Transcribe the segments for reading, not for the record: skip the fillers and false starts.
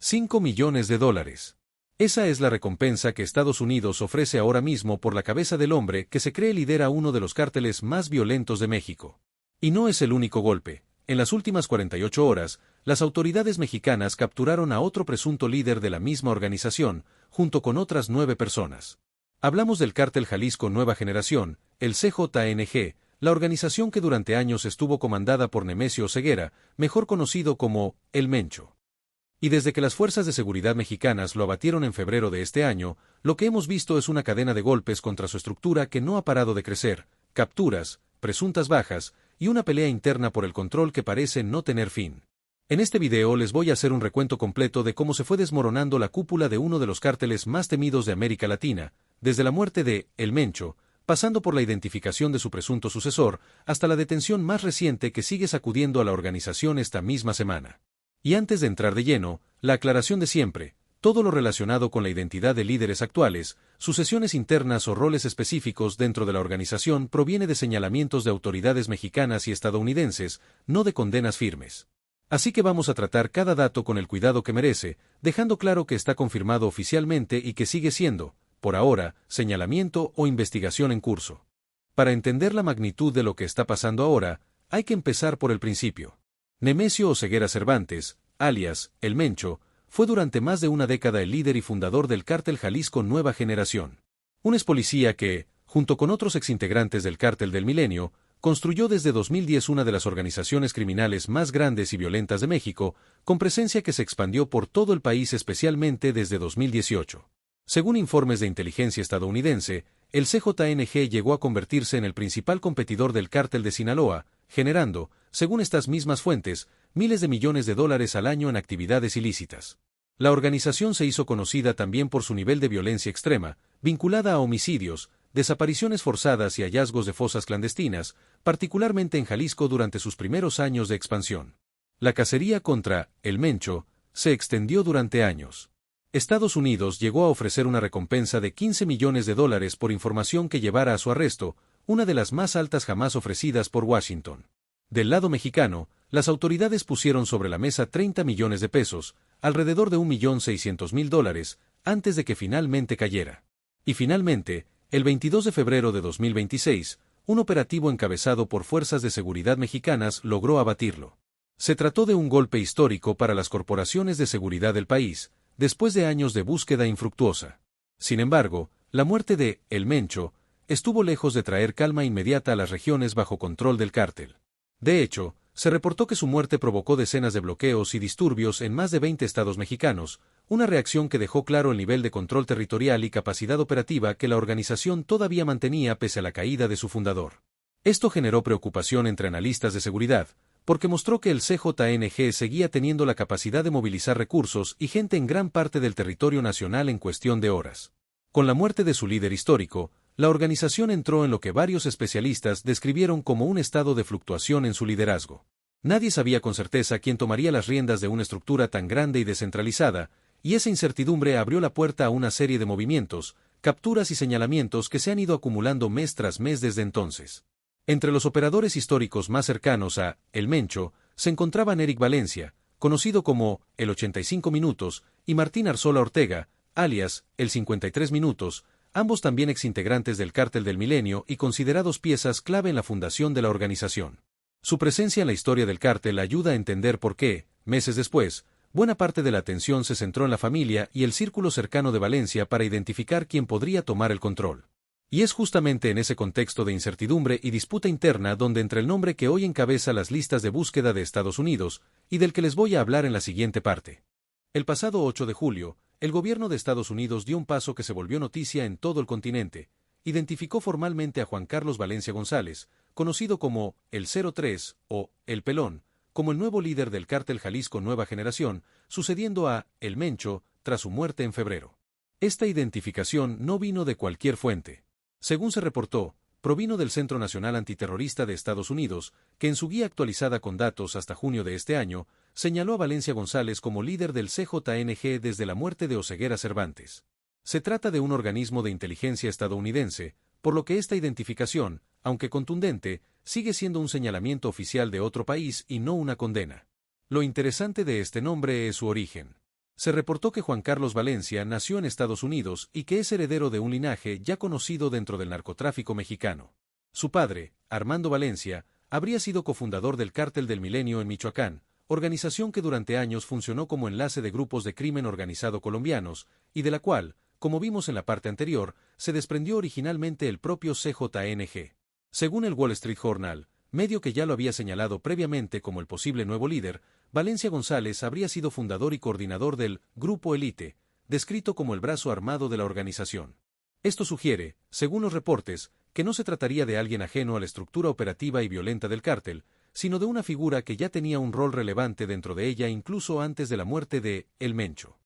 $5 millones. Esa es la recompensa que Estados Unidos ofrece ahora mismo por la cabeza del hombre que se cree lidera uno de los cárteles más violentos de México. Y no es el único golpe. En las últimas 48 horas, las autoridades mexicanas capturaron a otro presunto líder de la misma organización, junto con otras 9 personas. Hablamos del Cártel Jalisco Nueva Generación, el CJNG, la organización que durante años estuvo comandada por Nemesio Oseguera, mejor conocido como El Mencho. Y desde que las fuerzas de seguridad mexicanas lo abatieron en febrero de este año, lo que hemos visto es una cadena de golpes contra su estructura que no ha parado de crecer, capturas, presuntas bajas, y una pelea interna por el control que parece no tener fin. En este video les voy a hacer un recuento completo de cómo se fue desmoronando la cúpula de uno de los cárteles más temidos de América Latina, desde la muerte de El Mencho, pasando por la identificación de su presunto sucesor, hasta la detención más reciente que sigue sacudiendo a la organización esta misma semana. Y antes de entrar de lleno, la aclaración de siempre, todo lo relacionado con la identidad de líderes actuales, sucesiones internas o roles específicos dentro de la organización proviene de señalamientos de autoridades mexicanas y estadounidenses, no de condenas firmes. Así que vamos a tratar cada dato con el cuidado que merece, dejando claro que está confirmado oficialmente y que sigue siendo, por ahora, señalamiento o investigación en curso. Para entender la magnitud de lo que está pasando ahora, hay que empezar por el principio. Nemesio Oseguera Cervantes, alias El Mencho, fue durante más de una década el líder y fundador del Cártel Jalisco Nueva Generación. Un expolicía que, junto con otros exintegrantes del Cártel del Milenio, construyó desde 2010 una de las organizaciones criminales más grandes y violentas de México, con presencia que se expandió por todo el país especialmente desde 2018. Según informes de inteligencia estadounidense, el CJNG llegó a convertirse en el principal competidor del Cártel de Sinaloa, generando, según estas mismas fuentes, miles de millones de dólares al año en actividades ilícitas. La organización se hizo conocida también por su nivel de violencia extrema, vinculada a homicidios, desapariciones forzadas y hallazgos de fosas clandestinas, particularmente en Jalisco durante sus primeros años de expansión. La cacería contra El Mencho se extendió durante años. Estados Unidos llegó a ofrecer una recompensa de $15 millones por información que llevara a su arresto, una de las más altas jamás ofrecidas por Washington. Del lado mexicano, las autoridades pusieron sobre la mesa $30 millones, alrededor de $1.600.000, antes de que finalmente cayera. Y finalmente, el 22 de febrero de 2026, un operativo encabezado por fuerzas de seguridad mexicanas logró abatirlo. Se trató de un golpe histórico para las corporaciones de seguridad del país, después de años de búsqueda infructuosa. Sin embargo, la muerte de El Mencho estuvo lejos de traer calma inmediata a las regiones bajo control del cártel. De hecho, se reportó que su muerte provocó decenas de bloqueos y disturbios en más de 20 estados mexicanos, una reacción que dejó claro el nivel de control territorial y capacidad operativa que la organización todavía mantenía pese a la caída de su fundador. Esto generó preocupación entre analistas de seguridad, porque mostró que el CJNG seguía teniendo la capacidad de movilizar recursos y gente en gran parte del territorio nacional en cuestión de horas. Con la muerte de su líder histórico, la organización entró en lo que varios especialistas describieron como un estado de fluctuación en su liderazgo. Nadie sabía con certeza quién tomaría las riendas de una estructura tan grande y descentralizada, y esa incertidumbre abrió la puerta a una serie de movimientos, capturas y señalamientos que se han ido acumulando mes tras mes desde entonces. Entre los operadores históricos más cercanos a El Mencho se encontraban Eric Valencia, conocido como el 85 Minutos, y Martín Arzola Ortega, alias el 53 Minutos, ambos también exintegrantes del Cártel del Milenio y considerados piezas clave en la fundación de la organización. Su presencia en la historia del cártel ayuda a entender por qué, meses después, buena parte de la atención se centró en la familia y el círculo cercano de Valencia para identificar quién podría tomar el control. Y es justamente en ese contexto de incertidumbre y disputa interna donde entra el nombre que hoy encabeza las listas de búsqueda de Estados Unidos, y del que les voy a hablar en la siguiente parte. El pasado 8 de julio, el gobierno de Estados Unidos dio un paso que se volvió noticia en todo el continente. Identificó formalmente a Juan Carlos Valencia González, conocido como el 03 o el Pelón, como el nuevo líder del Cártel Jalisco Nueva Generación, sucediendo a El Mencho tras su muerte en febrero. Esta identificación no vino de cualquier fuente. Según se reportó, provino del Centro Nacional Antiterrorista de Estados Unidos, que en su guía actualizada con datos hasta junio de este año, señaló a Valencia González como líder del CJNG desde la muerte de Oseguera Cervantes. Se trata de un organismo de inteligencia estadounidense, por lo que esta identificación, aunque contundente, sigue siendo un señalamiento oficial de otro país y no una condena. Lo interesante de este nombre es su origen. Se reportó que Juan Carlos Valencia nació en Estados Unidos y que es heredero de un linaje ya conocido dentro del narcotráfico mexicano. Su padre, Armando Valencia, habría sido cofundador del Cártel del Milenio en Michoacán, organización que durante años funcionó como enlace de grupos de crimen organizado colombianos, y de la cual, como vimos en la parte anterior, se desprendió originalmente el propio CJNG. Según el Wall Street Journal, medio que ya lo había señalado previamente como el posible nuevo líder, Valencia González habría sido fundador y coordinador del Grupo Elite, descrito como el brazo armado de la organización. Esto sugiere, según los reportes, que no se trataría de alguien ajeno a la estructura operativa y violenta del cártel, sino de una figura que ya tenía un rol relevante dentro de ella incluso antes de la muerte de El Mencho.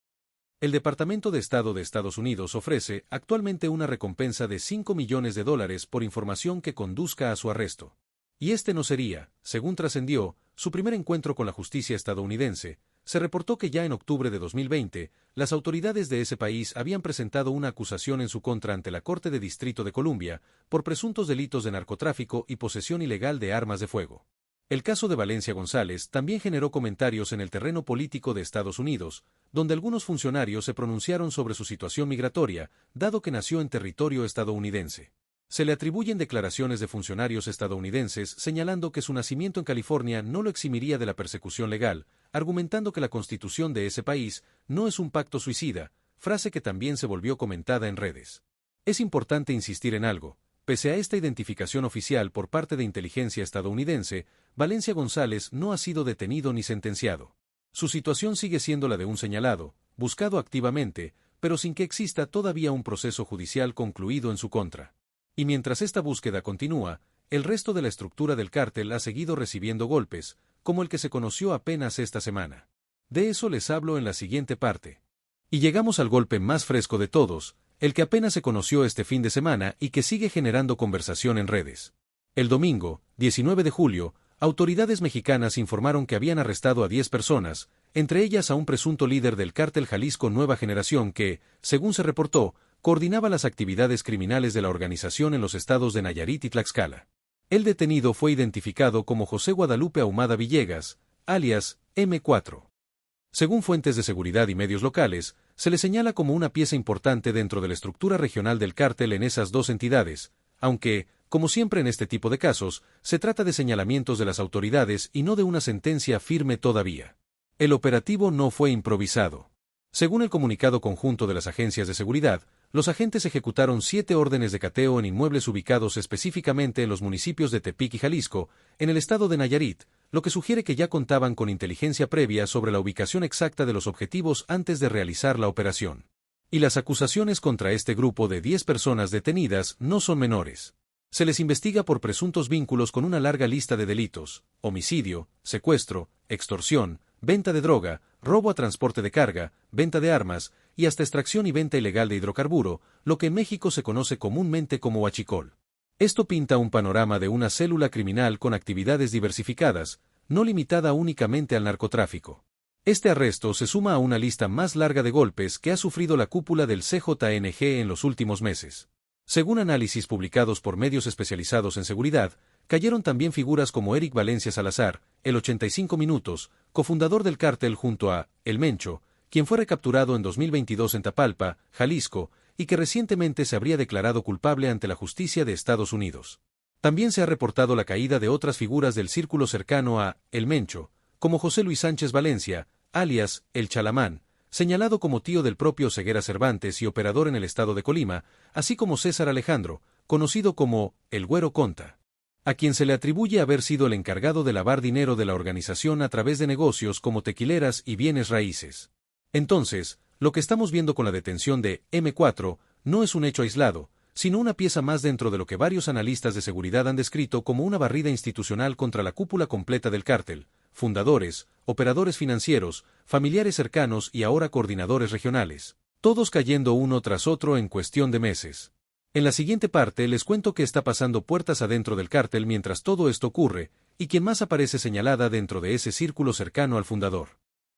El Departamento de Estado de Estados Unidos ofrece actualmente una recompensa de $5 millones por información que conduzca a su arresto. Y este no sería, según trascendió, su primer encuentro con la justicia estadounidense. Se reportó que ya en octubre de 2020, las autoridades de ese país habían presentado una acusación en su contra ante la Corte de Distrito de Columbia por presuntos delitos de narcotráfico y posesión ilegal de armas de fuego. El caso de Valencia González también generó comentarios en el terreno político de Estados Unidos, donde algunos funcionarios se pronunciaron sobre su situación migratoria, dado que nació en territorio estadounidense. Se le atribuyen declaraciones de funcionarios estadounidenses señalando que su nacimiento en California no lo eximiría de la persecución legal, argumentando que la constitución de ese país no es un pacto suicida, frase que también se volvió comentada en redes. Es importante insistir en algo. Pese a esta identificación oficial por parte de inteligencia estadounidense, Valencia González no ha sido detenido ni sentenciado. Su situación sigue siendo la de un señalado, buscado activamente, pero sin que exista todavía un proceso judicial concluido en su contra. Y mientras esta búsqueda continúa, el resto de la estructura del cártel ha seguido recibiendo golpes, como el que se conoció apenas esta semana. De eso les hablo en la siguiente parte. Y llegamos al golpe más fresco de todos, el que apenas se conoció este fin de semana y que sigue generando conversación en redes. El domingo, 19 de julio, autoridades mexicanas informaron que habían arrestado a 10 personas, entre ellas a un presunto líder del cártel Jalisco Nueva Generación que, según se reportó, coordinaba las actividades criminales de la organización en los estados de Nayarit y Tlaxcala. El detenido fue identificado como José Guadalupe Ahumada Villegas, alias M4. Según fuentes de seguridad y medios locales, se le señala como una pieza importante dentro de la estructura regional del cártel en esas dos entidades, aunque, como siempre en este tipo de casos, se trata de señalamientos de las autoridades y no de una sentencia firme todavía. El operativo no fue improvisado. Según el comunicado conjunto de las agencias de seguridad, los agentes ejecutaron 7 órdenes de cateo en inmuebles ubicados específicamente en los municipios de Tepic y Jalisco, en el estado de Nayarit, lo que sugiere que ya contaban con inteligencia previa sobre la ubicación exacta de los objetivos antes de realizar la operación. Y las acusaciones contra este grupo de 10 personas detenidas no son menores. Se les investiga por presuntos vínculos con una larga lista de delitos: homicidio, secuestro, extorsión, venta de droga, robo a transporte de carga, venta de armas, y hasta extracción y venta ilegal de hidrocarburo, lo que en México se conoce comúnmente como huachicol. Esto pinta un panorama de una célula criminal con actividades diversificadas, no limitada únicamente al narcotráfico. Este arresto se suma a una lista más larga de golpes que ha sufrido la cúpula del CJNG en los últimos meses. Según análisis publicados por medios especializados en seguridad, cayeron también figuras como Eric Valencia Salazar, el 85 Minutos, cofundador del cártel junto a El Mencho, quien fue recapturado en 2022 en Tapalpa, Jalisco, y que recientemente se habría declarado culpable ante la justicia de Estados Unidos. También se ha reportado la caída de otras figuras del círculo cercano a El Mencho, como José Luis Sánchez Valencia, alias El Chalamán, señalado como tío del propio Ceguera Cervantes y operador en el estado de Colima, así como César Alejandro, conocido como El Güero Conta, a quien se le atribuye haber sido el encargado de lavar dinero de la organización a través de negocios como tequileras y bienes raíces. Entonces, lo que estamos viendo con la detención de M4 no es un hecho aislado, sino una pieza más dentro de lo que varios analistas de seguridad han descrito como una barrida institucional contra la cúpula completa del cártel: fundadores, operadores financieros, familiares cercanos y ahora coordinadores regionales, todos cayendo uno tras otro en cuestión de meses. En la siguiente parte les cuento qué está pasando puertas adentro del cártel mientras todo esto ocurre, y quién más aparece señalada dentro de ese círculo cercano al fundador.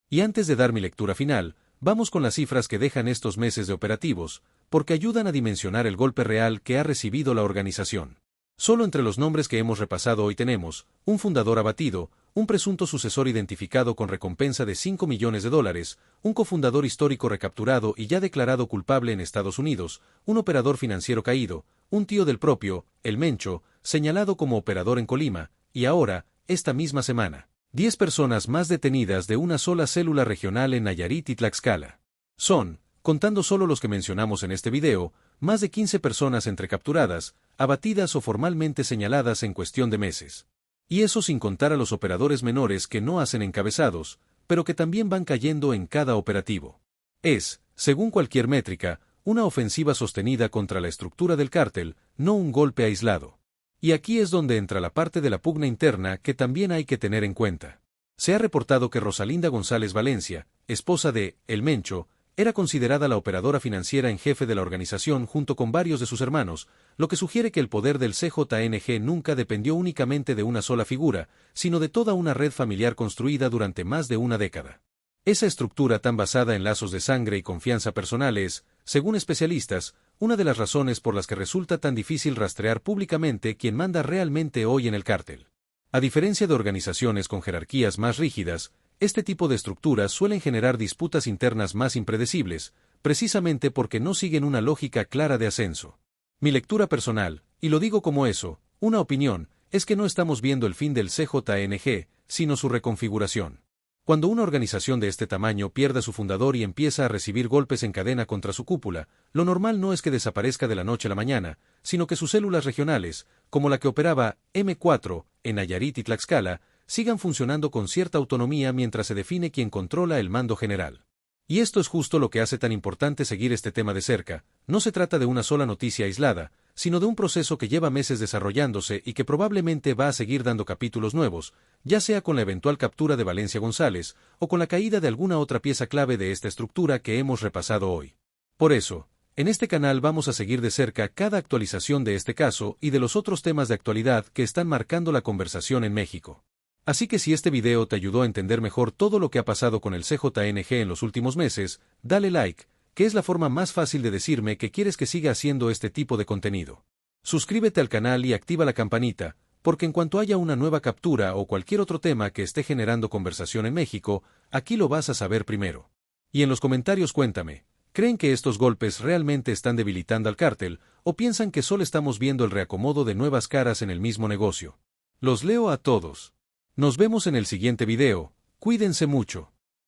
Y antes de dar mi lectura final, vamos con las cifras que dejan estos meses de operativos, porque ayudan a dimensionar el golpe real que ha recibido la organización. Solo entre los nombres que hemos repasado hoy tenemos: un fundador abatido, un presunto sucesor identificado con recompensa de $5 millones, un cofundador histórico recapturado y ya declarado culpable en Estados Unidos, un operador financiero caído, un tío del propio, el Mencho, señalado como operador en Colima, y ahora, esta misma semana, 10 personas más detenidas de una sola célula regional en Nayarit y Tlaxcala. Son, contando solo los que mencionamos en este video, más de 15 personas entre capturadas, abatidas o formalmente señaladas en cuestión de meses. Y eso sin contar a los operadores menores que no hacen encabezados, pero que también van cayendo en cada operativo. Es, según cualquier métrica, una ofensiva sostenida contra la estructura del cártel, no un golpe aislado. Y aquí es donde entra la parte de la pugna interna que también hay que tener en cuenta. Se ha reportado que Rosalinda González Valencia, esposa de El Mencho, era considerada la operadora financiera en jefe de la organización junto con varios de sus hermanos, lo que sugiere que el poder del CJNG nunca dependió únicamente de una sola figura, sino de toda una red familiar construida durante más de una década. Esa estructura tan basada en lazos de sangre y confianza personal es, según especialistas, una de las razones por las que resulta tan difícil rastrear públicamente quién manda realmente hoy en el cártel. A diferencia de organizaciones con jerarquías más rígidas, este tipo de estructuras suelen generar disputas internas más impredecibles, precisamente porque no siguen una lógica clara de ascenso. Mi lectura personal, y lo digo como eso, una opinión, es que no estamos viendo el fin del CJNG, sino su reconfiguración. Cuando una organización de este tamaño pierde a su fundador y empieza a recibir golpes en cadena contra su cúpula, lo normal no es que desaparezca de la noche a la mañana, sino que sus células regionales, como la que operaba M4 en Nayarit y Tlaxcala, sigan funcionando con cierta autonomía mientras se define quién controla el mando general. Y esto es justo lo que hace tan importante seguir este tema de cerca. No se trata de una sola noticia aislada, sino de un proceso que lleva meses desarrollándose y que probablemente va a seguir dando capítulos nuevos, ya sea con la eventual captura de Valencia González, o con la caída de alguna otra pieza clave de esta estructura que hemos repasado hoy. Por eso, en este canal vamos a seguir de cerca cada actualización de este caso y de los otros temas de actualidad que están marcando la conversación en México. Así que si este video te ayudó a entender mejor todo lo que ha pasado con el CJNG en los últimos meses, dale like, que es la forma más fácil de decirme que quieres que siga haciendo este tipo de contenido. Suscríbete al canal y activa la campanita, porque en cuanto haya una nueva captura o cualquier otro tema que esté generando conversación en México, aquí lo vas a saber primero. Y en los comentarios cuéntame, ¿creen que estos golpes realmente están debilitando al cártel, o piensan que solo estamos viendo el reacomodo de nuevas caras en el mismo negocio? Los leo a todos. Nos vemos en el siguiente video, cuídense mucho.